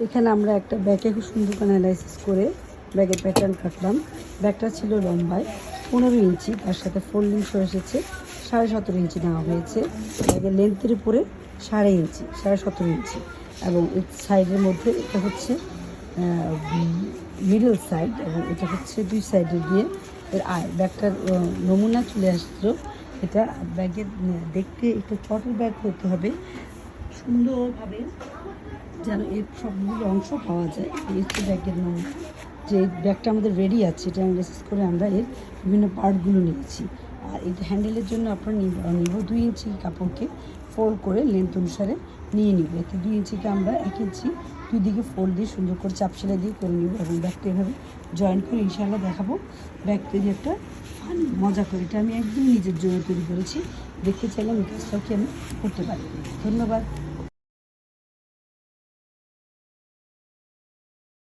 এখানে আমরা একটা ব্যাগে খুব সুন্দর করে অ্যানালাইসিস করে ব্যাগের প্যাটার্ন কাটলাম। ব্যাগটা ছিল লম্বায় 15 ইঞ্চি, তার সাথে ফোল্ডিং সহ এসেছে 17.5 ইঞ্চি নেওয়া হয়েছে। ব্যাগের লেন্থের উপরে 1.5 ইঞ্চি, 17.5 ইঞ্চি, এবং এর সাইডের মধ্যে এটা হচ্ছে মিডল সাইড, এবং এটা হচ্ছে দুই সাইডে দিয়ে এর ব্যাগটার নমুনা চলে আসলো। এটা ব্যাগের দেখতে একটু চটের ব্যাগ হতে হবে, সুন্দরভাবে যেন এর সবগুলো অংশ পাওয়া যায়। এই হচ্ছে ব্যাগের নমুনা। যে ব্যাগটা আমাদের রেডি আছে, এটা অ্যানালাইসিস করে আমরা এর বিভিন্ন পার্টগুলো নিয়েছি। আর এই হ্যান্ডেলের জন্য আপনার নিব 2 ইঞ্চি কাপড়কে ফোল্ড করে লেন্থ অনুসারে নিয়ে নিব। এতে 2 ইঞ্চিকে আমরা 1 ইঞ্চি দুই দিকে ফোল্ড দিয়ে সুন্দর করে চাপ সেলাই দিয়ে করে নিব, এবং ব্যাগটা এভাবে জয়েন করে ইনশাআল্লাহ দেখাবো। ব্যাগ তৈরি একটা ফানি মজা করে, এটা আমি একদম নিজের জন্য তৈরি করেছি। দেখতে চাইলাম এই কাজটাও কি আমি করতে পারি। ধন্যবাদ।